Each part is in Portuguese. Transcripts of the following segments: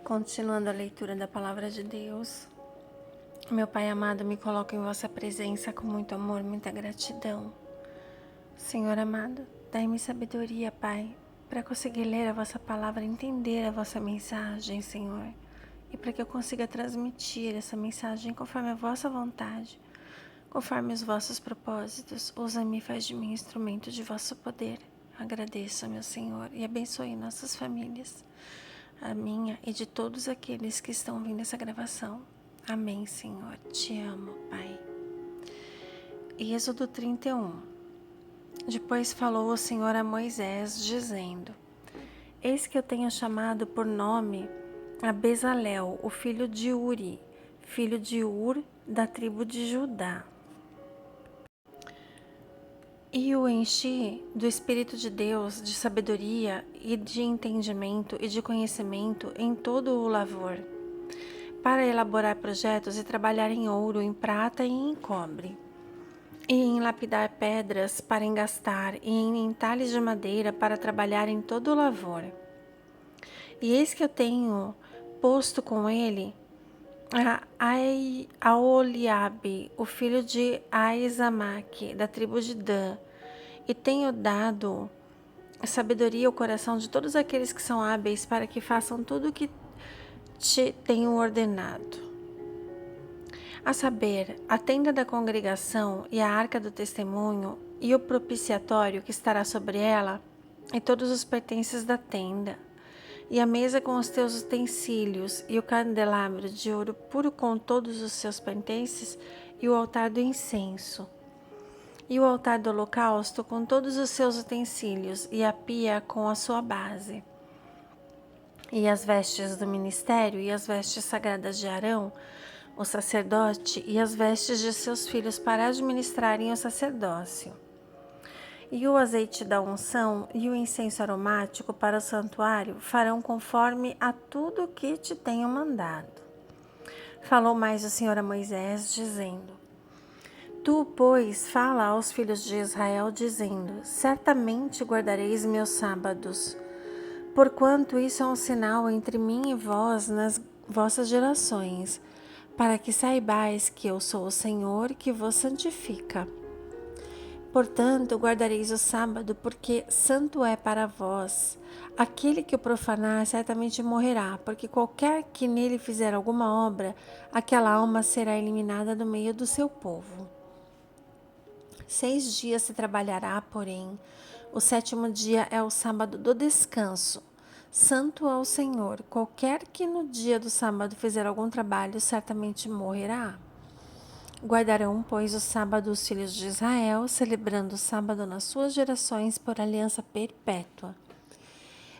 Continuando a leitura da Palavra de Deus, meu Pai amado, me coloco em vossa presença com muito amor, muita gratidão. Senhor amado, dai-me sabedoria, Pai, para conseguir ler a vossa palavra, entender a vossa mensagem, Senhor, e para que eu consiga transmitir essa mensagem conforme a vossa vontade, conforme os vossos propósitos. Usa-me e faz de mim instrumento de vosso poder. Agradeço, meu Senhor, e abençoe nossas famílias, a minha e de todos aqueles que estão ouvindo essa gravação. Amém, Senhor. Te amo, Pai. Êxodo 31. Depois falou o Senhor a Moisés, dizendo: Eis que eu tenho chamado por nome a Bezalel, o filho de Uri, filho de Ur, da tribo de Judá. E o enchi do Espírito de Deus, de sabedoria e de entendimento e de conhecimento em todo o lavor, para elaborar projetos e trabalhar em ouro, em prata e em cobre, e em lapidar pedras para engastar, e em entalhes de madeira para trabalhar em todo o lavor. E eis que eu tenho posto com ele a Oliabe, o filho de Aizamaque, da tribo de Dan, e tenho dado sabedoria ao coração de todos aqueles que são hábeis para que façam tudo o que te tenho ordenado. A saber, a tenda da congregação e a arca do testemunho e o propiciatório que estará sobre ela e todos os pertences da tenda, e a mesa com os teus utensílios, e o candelabro de ouro puro com todos os seus pertences, e o altar do incenso, e o altar do holocausto com todos os seus utensílios, e a pia com a sua base, e as vestes do ministério, e as vestes sagradas de Arão, o sacerdote, e as vestes de seus filhos para administrarem o sacerdócio, e o azeite da unção e o incenso aromático para o santuário farão conforme a tudo o que te tenho mandado. Falou mais o Senhor a Moisés, dizendo: Tu, pois, fala aos filhos de Israel, dizendo: Certamente guardareis meus sábados, porquanto isso é um sinal entre mim e vós nas vossas gerações, para que saibais que eu sou o Senhor que vos santifica. Portanto, guardareis o sábado, porque santo é para vós. Aquele que o profanar certamente morrerá, porque qualquer que nele fizer alguma obra, aquela alma será eliminada do meio do seu povo. 6 dias se trabalhará, porém, o 7º dia é o sábado do descanso, santo ao Senhor. Qualquer que no dia do sábado fizer algum trabalho, certamente morrerá. Guardarão, pois, o sábado os filhos de Israel, celebrando o sábado nas suas gerações por aliança perpétua.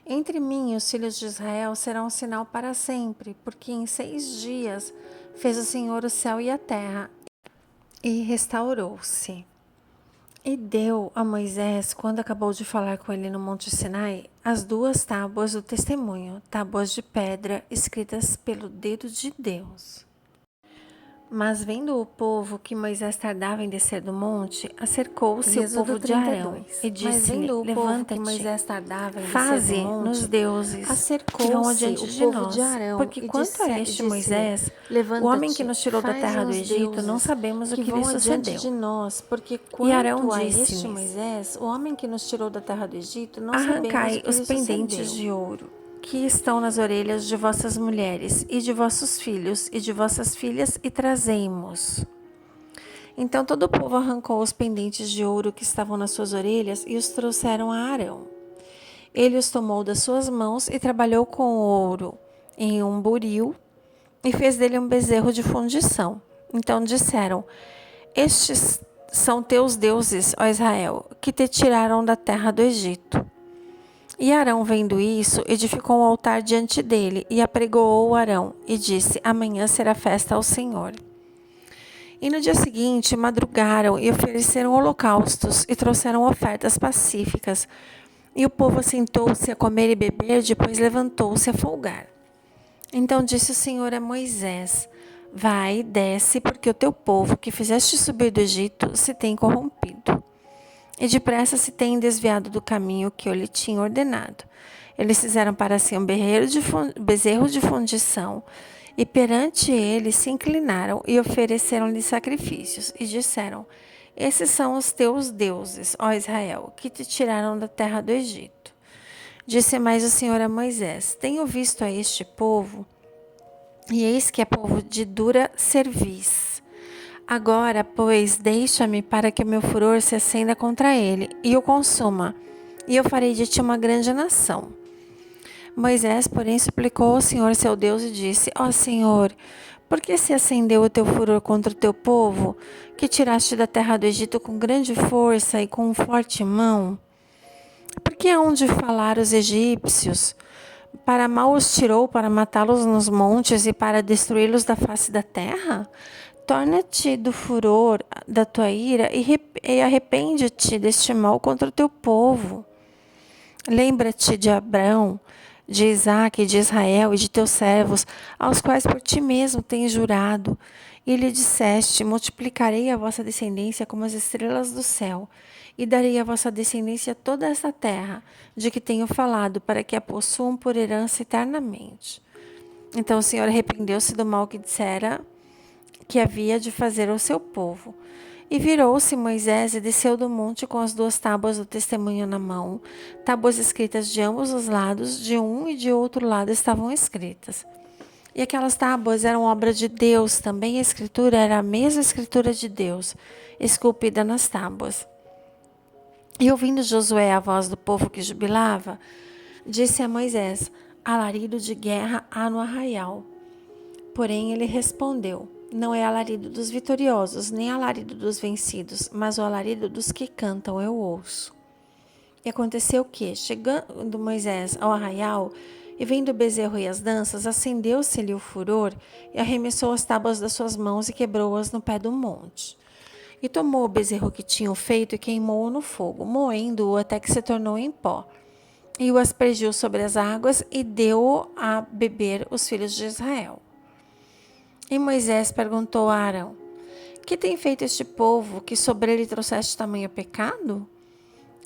Entre mim e os filhos de Israel será um sinal para sempre, porque em 6 dias fez o Senhor o céu e a terra, e restaurou-se. E deu a Moisés, quando acabou de falar com ele no Monte Sinai, as 2 tábuas do testemunho, tábuas de pedra, escritas pelo dedo de Deus. Mas vendo o povo que Moisés tardava em descer do monte, acercou-se o povo de Arão e disse-lhe: Levanta-te, faze-nos deuses que vão adiante de nós, porque quanto a este Moisés, o homem que nos tirou da terra do Egito, não sabemos o que lhe sucedeu. E Arão disse-lhes: Arrancai os pendentes de ouro que estão nas orelhas de vossas mulheres e de vossos filhos e de vossas filhas, e trazei-mos. Então todo o povo arrancou os pendentes de ouro que estavam nas suas orelhas e os trouxeram a Arão. Ele os tomou das suas mãos e trabalhou com o ouro em um buril e fez dele um bezerro de fundição. Então disseram: Estes são teus deuses, ó Israel, que te tiraram da terra do Egito. E Arão, vendo isso, edificou um altar diante dele, e apregoou Arão, e disse: Amanhã será festa ao Senhor. E no dia seguinte madrugaram e ofereceram holocaustos, e trouxeram ofertas pacíficas. E o povo assentou-se a comer e beber, depois levantou-se a folgar. Então disse o Senhor a Moisés: Vai, desce, porque o teu povo, que fizeste subir do Egito, se tem corrompido. E depressa se tem desviado do caminho que eu lhe tinha ordenado. Eles fizeram para si um bezerro de fundição, e perante ele se inclinaram e ofereceram-lhe sacrifícios, e disseram: Esses são os teus deuses, ó Israel, que te tiraram da terra do Egito. Disse mais o Senhor a Moisés: Tenho visto a este povo, e eis que é povo de dura cerviz. Agora, pois, deixa-me para que o meu furor se acenda contra ele e o consuma, e eu farei de ti uma grande nação. Moisés, porém, suplicou ao Senhor seu Deus e disse: Ó Senhor, por que se acendeu o teu furor contra o teu povo, que tiraste da terra do Egito com grande força e com forte mão? Por que hão de falar os egípcios? Para mal os tirou para matá-los nos montes e para destruí-los da face da terra? Torna-te do furor da tua ira e arrepende-te deste mal contra o teu povo. Lembra-te de Abrão, de Isaque, de Israel e de teus servos, aos quais por ti mesmo tens jurado. E lhe disseste: multiplicarei a vossa descendência como as estrelas do céu, e darei à vossa descendência toda esta terra, de que tenho falado, para que a possuam por herança eternamente. Então o Senhor arrependeu-se do mal que dissera que havia de fazer ao seu povo. E virou-se Moisés e desceu do monte com as 2 tábuas do testemunho na mão. Tábuas escritas de ambos os lados, de um e de outro lado estavam escritas. E aquelas tábuas eram obra de Deus, também a escritura era a mesma escritura de Deus, esculpida nas tábuas. E ouvindo Josué a voz do povo que jubilava, disse a Moisés: alarido de guerra há no arraial. Porém ele respondeu: não é alarido dos vitoriosos, nem alarido dos vencidos, mas o alarido dos que cantam eu ouço. E aconteceu que, chegando Moisés ao arraial, e vendo o bezerro e as danças, acendeu-se-lhe o furor, e arremessou as tábuas das suas mãos e quebrou-as no pé do monte. E tomou o bezerro que tinham feito e queimou-o no fogo, moendo-o até que se tornou em pó. E o aspergiu sobre as águas e deu-o a beber os filhos de Israel. E Moisés perguntou a Arão: que tem feito este povo, que sobre ele trouxeste tamanho pecado?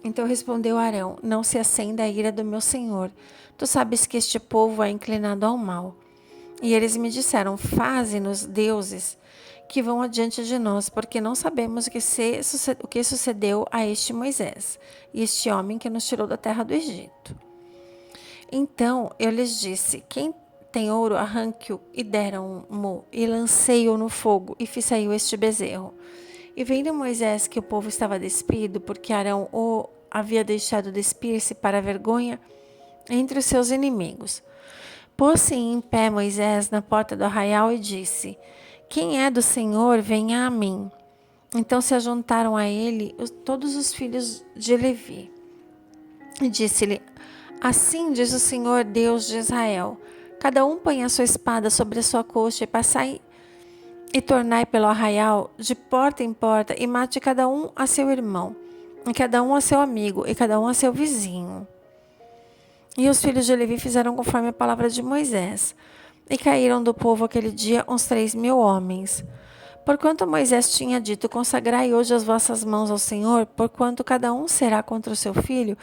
Então respondeu Arão: não se acenda a ira do meu senhor. Tu sabes que este povo é inclinado ao mal. E eles me disseram: faze-nos deuses que vão adiante de nós, porque não sabemos o que sucedeu a este Moisés, e este homem que nos tirou da terra do Egito. Então eu lhes disse: quem tem ouro, arranque-o, e deram-mo, e lancei-o no fogo, e fiz sair este bezerro. E vendo Moisés que o povo estava despido, porque Arão o havia deixado despir-se para a vergonha entre os seus inimigos, pôs-se em pé Moisés na porta do arraial e disse: quem é do Senhor, venha a mim. Então se ajuntaram a ele todos os filhos de Levi. E disse-lhe: assim diz o Senhor, Deus de Israel: cada um põe a sua espada sobre a sua coxa e passai e tornai pelo arraial de porta em porta e mate cada um a seu irmão, e cada um a seu amigo, e cada um a seu vizinho. E os filhos de Levi fizeram conforme a palavra de Moisés, e caíram do povo aquele dia uns 3.000 homens. Porquanto Moisés tinha dito: consagrai hoje as vossas mãos ao Senhor, porquanto cada um será contra o seu filho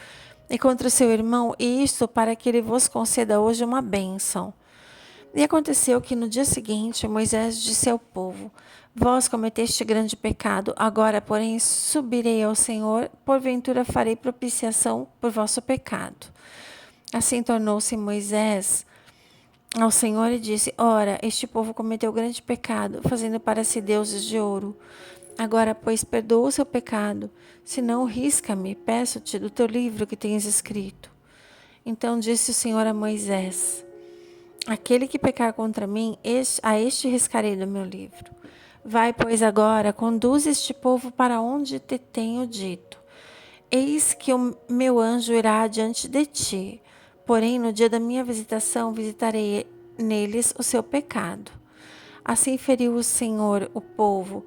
e contra o seu irmão, e isto para que ele vos conceda hoje uma bênção. E aconteceu que no dia seguinte Moisés disse ao povo: vós cometeste grande pecado, agora, porém, subirei ao Senhor, porventura farei propiciação por vosso pecado. Assim tornou-se Moisés ao Senhor e disse: ora, este povo cometeu grande pecado, fazendo para si deuses de ouro. Agora, pois, perdoa o seu pecado, senão risca-me, peço-te, do teu livro que tens escrito. Então disse o Senhor a Moisés: aquele que pecar contra mim, a este riscarei do meu livro. Vai, pois, agora, conduz este povo para onde te tenho dito. Eis que o meu anjo irá adiante de ti. Porém, no dia da minha visitação, visitarei neles o seu pecado. Assim feriu o Senhor o povo,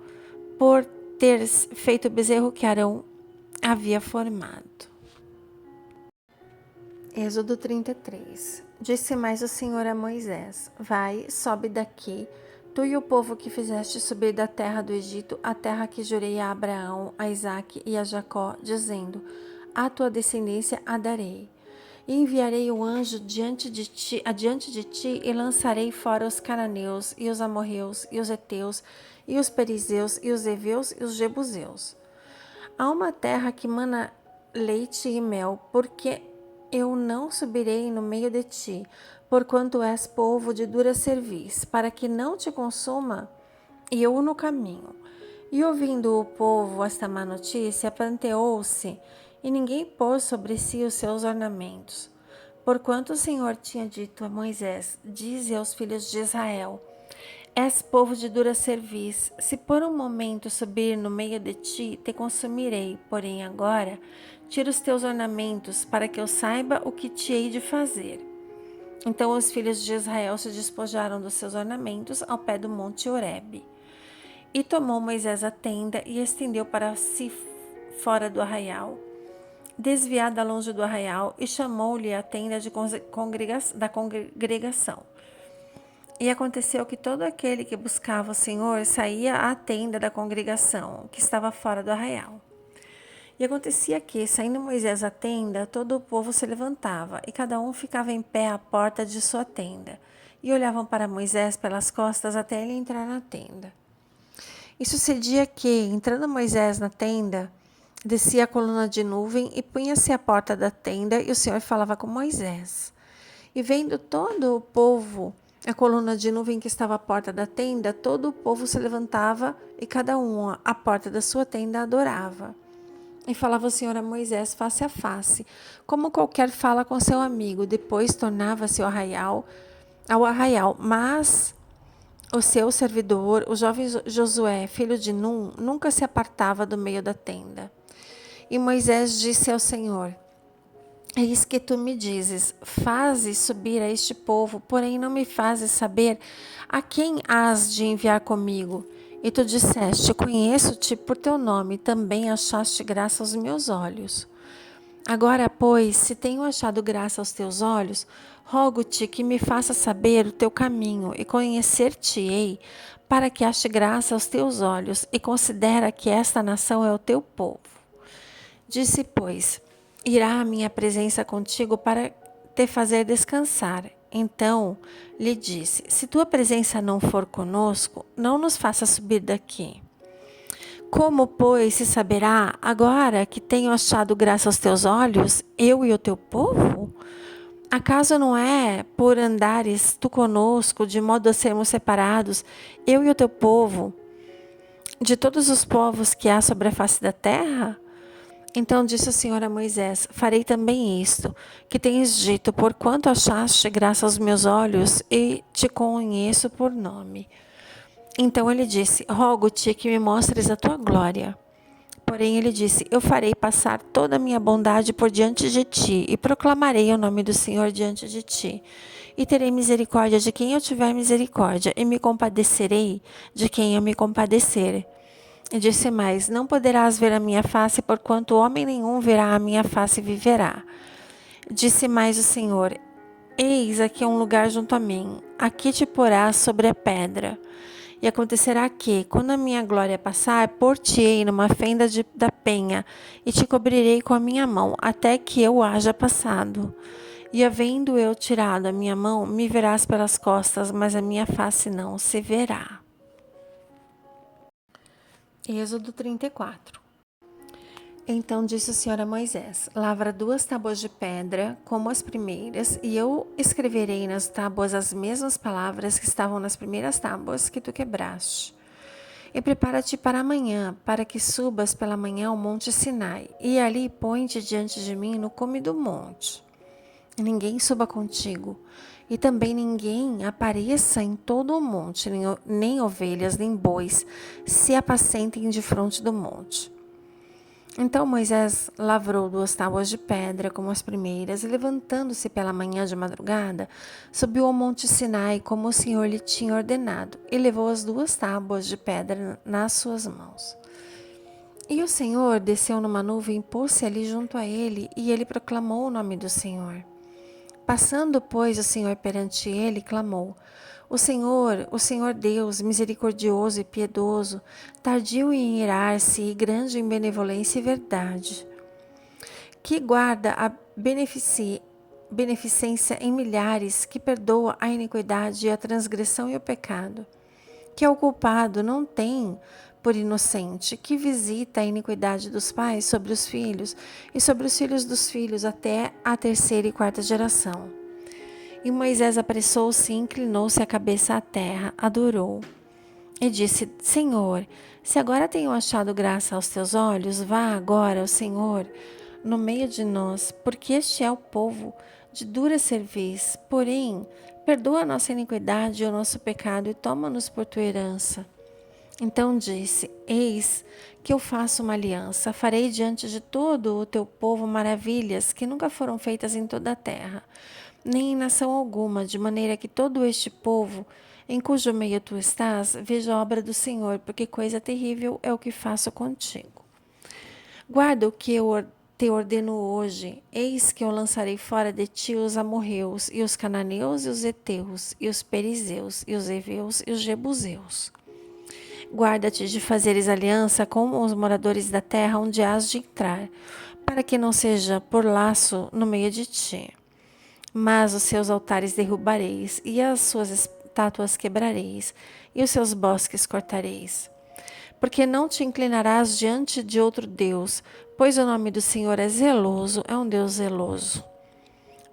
por ter feito o bezerro que Arão havia formado. Êxodo 33. Disse mais o Senhor a Moisés: vai, sobe daqui, tu e o povo que fizeste subir da terra do Egito, a terra que jurei a Abraão, a Isaque e a Jacó, dizendo: a tua descendência a darei. E enviarei o anjo adiante de ti, e lançarei fora os cananeus, e os amorreus, e os heteus, e os perizeus, e os heveus, e os jebuseus. Há uma terra que mana leite e mel, porque eu não subirei no meio de ti, porquanto és povo de dura cerviz, para que não te consuma eu no caminho. E ouvindo o povo esta má notícia, pranteou-se, e ninguém pôs sobre si os seus ornamentos. Porquanto o Senhor tinha dito a Moisés: dize aos filhos de Israel: és povo de dura cerviz, se por um momento subir no meio de ti, te consumirei, porém agora tira os teus ornamentos, para que eu saiba o que te hei de fazer. Então os filhos de Israel se despojaram dos seus ornamentos ao pé do monte Horebe. E tomou Moisés a tenda e estendeu para si fora do arraial, desviada longe do arraial, e chamou-lhe a tenda da congregação. E aconteceu que todo aquele que buscava o Senhor saía à tenda da congregação, que estava fora do arraial. E acontecia que, saindo Moisés à tenda, todo o povo se levantava, e cada um ficava em pé à porta de sua tenda, e olhavam para Moisés pelas costas até ele entrar na tenda. E sucedia que, entrando Moisés na tenda, descia a coluna de nuvem e punha-se à porta da tenda, e o Senhor falava com Moisés. E vendo todo o povo a coluna de nuvem que estava à porta da tenda, todo o povo se levantava e cada um à porta da sua tenda adorava. E falava o Senhor a Moisés face a face, como qualquer fala com seu amigo. Depois tornava-se ao arraial, mas o seu servidor, o jovem Josué, filho de Num, nunca se apartava do meio da tenda. E Moisés disse ao Senhor: eis que tu me dizes, faze subir a este povo, porém não me fazes saber a quem hás de enviar comigo. E tu disseste: conheço-te por teu nome, também achaste graça aos meus olhos. Agora, pois, se tenho achado graça aos teus olhos, rogo-te que me faça saber o teu caminho e conhecer-te-ei, para que ache graça aos teus olhos, e considera que esta nação é o teu povo. Disse, pois: irá a minha presença contigo para te fazer descansar. Então lhe disse: se tua presença não for conosco, não nos faça subir daqui. Como, pois, se saberá, agora que tenho achado graça aos teus olhos, eu e o teu povo? Acaso não é por andares tu conosco, de modo a sermos separados, eu e o teu povo, de todos os povos que há sobre a face da terra? Então disse o Senhor a Moisés: farei também isto, que tens dito, porquanto achaste graça aos meus olhos, e te conheço por nome. Então ele disse: rogo-te que me mostres a tua glória. Porém ele disse: eu farei passar toda a minha bondade por diante de ti, e proclamarei o nome do Senhor diante de ti. E terei misericórdia de quem eu tiver misericórdia, e me compadecerei de quem eu me compadecer. E disse mais: não poderás ver a minha face, porquanto homem nenhum verá a minha face e viverá. Disse mais o Senhor: eis aqui um lugar junto a mim, aqui te porás sobre a pedra. E acontecerá que, quando a minha glória passar, pôr-te-ei numa fenda da penha, e te cobrirei com a minha mão, até que eu haja passado. E havendo eu tirado a minha mão, me verás pelas costas, mas a minha face não se verá. Êxodo 34. Então disse o Senhor a Moisés: lavra 2 tábuas de pedra, como as primeiras, e eu escreverei nas tábuas as mesmas palavras que estavam nas primeiras tábuas que tu quebraste. E prepara-te para amanhã, para que subas pela manhã ao monte Sinai, e ali põe-te diante de mim no cume do monte. E ninguém suba contigo, e também ninguém apareça em todo o monte, nem ovelhas, nem bois, se apacentem defronte do monte. Então Moisés lavrou 2 tábuas de pedra, como as primeiras, e levantando-se pela manhã de madrugada, subiu ao monte Sinai, como o Senhor lhe tinha ordenado, e levou as 2 tábuas de pedra nas suas mãos. E o Senhor desceu numa nuvem, pôs-se ali junto a ele, e ele proclamou o nome do Senhor. Passando, pois, o Senhor perante ele, clamou: o Senhor Deus, misericordioso e piedoso, tardio em irar-se e grande em benevolência e verdade, que guarda a beneficência em milhares, que perdoa a iniquidade e a transgressão e o pecado, que o culpado não tem por inocente, que visita a iniquidade dos pais sobre os filhos e sobre os filhos dos filhos até a terceira e quarta geração. E Moisés apressou-se e inclinou-se a cabeça à terra, adorou. E disse: Senhor, se agora tenho achado graça aos teus olhos, vá agora, ó Senhor, no meio de nós, porque este é o povo de dura cerviz. Porém, perdoa a nossa iniquidade e o nosso pecado e toma-nos por tua herança. Então disse: Eis que eu faço uma aliança, farei diante de todo o teu povo maravilhas que nunca foram feitas em toda a terra, nem em nação alguma, de maneira que todo este povo, em cujo meio tu estás, veja a obra do Senhor, porque coisa terrível é o que faço contigo. Guarda o que eu te ordeno hoje, eis que eu lançarei fora de ti os amorreus, e os cananeus, e os heteus, e os perizeus, e os heveus, e os jebuseus. Guarda-te de fazeres aliança com os moradores da terra onde has de entrar, para que não seja por laço no meio de ti. Mas os seus altares derrubareis, e as suas estátuas quebrareis, e os seus bosques cortareis. Porque não te inclinarás diante de outro Deus, pois o nome do Senhor é zeloso, é um Deus zeloso.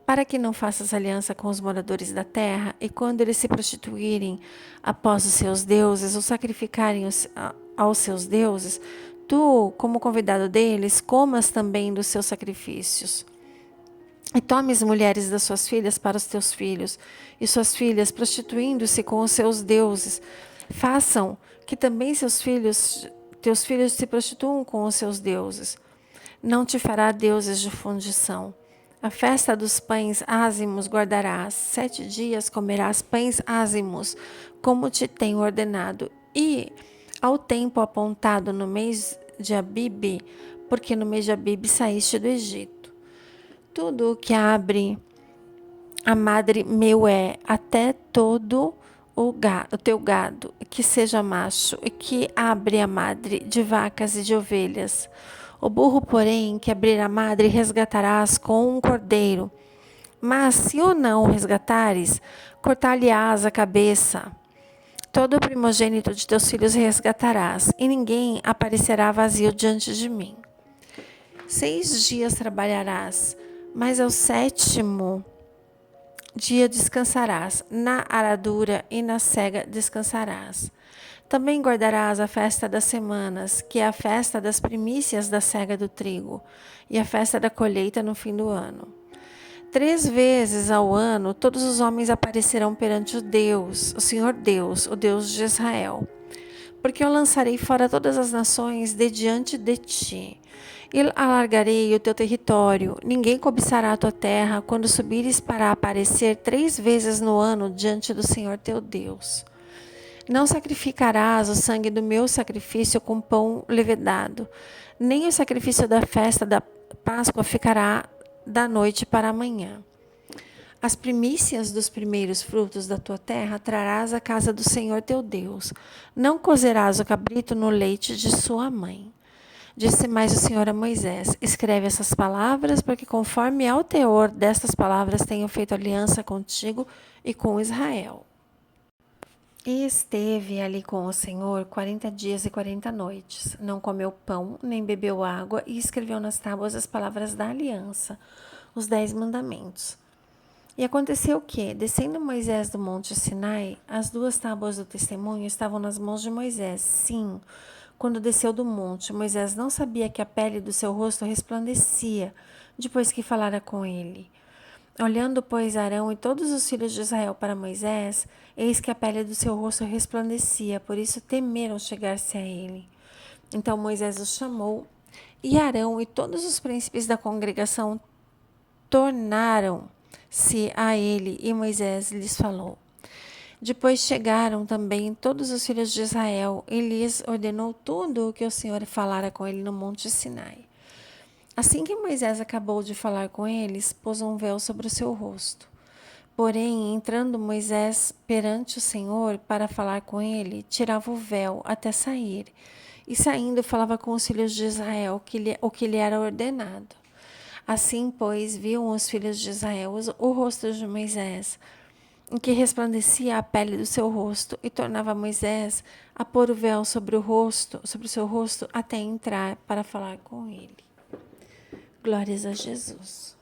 Para que não faças aliança com os moradores da terra, e quando eles se prostituírem após os seus deuses, ou sacrificarem aos seus deuses, tu, como convidado deles, comas também dos seus sacrifícios. E tomes mulheres das suas filhas para os teus filhos, e suas filhas, prostituindo-se com os seus deuses, façam que também teus filhos se prostituam com os seus deuses. Não te fará deuses de fundição. A festa dos pães ázimos guardarás. 7 dias comerás pães ázimos, como te tenho ordenado. E ao tempo apontado no mês de Abibe, porque no mês de Abibe saíste do Egito. Tudo o que abre a madre meu é, até todo o teu gado, que seja macho, e que abre a madre de vacas e de ovelhas. O burro, porém, que abrir a madre, resgatarás com um cordeiro. Mas se o não resgatares, cortar-lhe-ás a cabeça. Todo o primogênito de teus filhos resgatarás, e ninguém aparecerá vazio diante de mim. 6 dias trabalharás, mas ao 7º dia descansarás, na aradura e na cega descansarás. Também guardarás a festa das semanas, que é a festa das primícias da cega do trigo, e a festa da colheita no fim do ano. 3 vezes ao ano, todos os homens aparecerão perante o Deus, o Senhor Deus, o Deus de Israel. Porque eu lançarei fora todas as nações de diante de ti, e alargarei o teu território. Ninguém cobiçará a tua terra quando subires para aparecer 3 vezes no ano diante do Senhor teu Deus. Não sacrificarás o sangue do meu sacrifício com pão levedado, nem o sacrifício da festa da Páscoa ficará da noite para amanhã. As primícias dos primeiros frutos da tua terra trarás à casa do Senhor teu Deus. Não cozerás o cabrito no leite de sua mãe. Disse mais o Senhor a Moisés: escreve essas palavras, porque conforme ao teor destas palavras tenho feito aliança contigo e com Israel. E esteve ali com o Senhor 40 dias e 40 noites. Não comeu pão, nem bebeu água, e escreveu nas tábuas as palavras da aliança, os 10 mandamentos. E aconteceu que, descendo Moisés do monte Sinai, as 2 tábuas do testemunho estavam nas mãos de Moisés. Sim, quando desceu do monte, Moisés não sabia que a pele do seu rosto resplandecia, depois que falara com ele. Olhando, pois, Arão e todos os filhos de Israel para Moisés, eis que a pele do seu rosto resplandecia, por isso temeram chegar-se a ele. Então Moisés os chamou, e Arão e todos os príncipes da congregação tornaram-se a ele, e Moisés lhes falou. Depois chegaram também todos os filhos de Israel, e lhes ordenou tudo o que o Senhor falara com ele no monte Sinai. Assim que Moisés acabou de falar com eles, pôs um véu sobre o seu rosto. Porém, entrando Moisés perante o Senhor para falar com ele, tirava o véu até sair, e saindo falava com os filhos de Israel o que lhe era ordenado. Assim, pois, viam os filhos de Israel o rosto de Moisés, em que resplandecia a pele do seu rosto, e tornava Moisés a pôr o véu sobre o seu rosto, até entrar para falar com ele. Glórias a Jesus.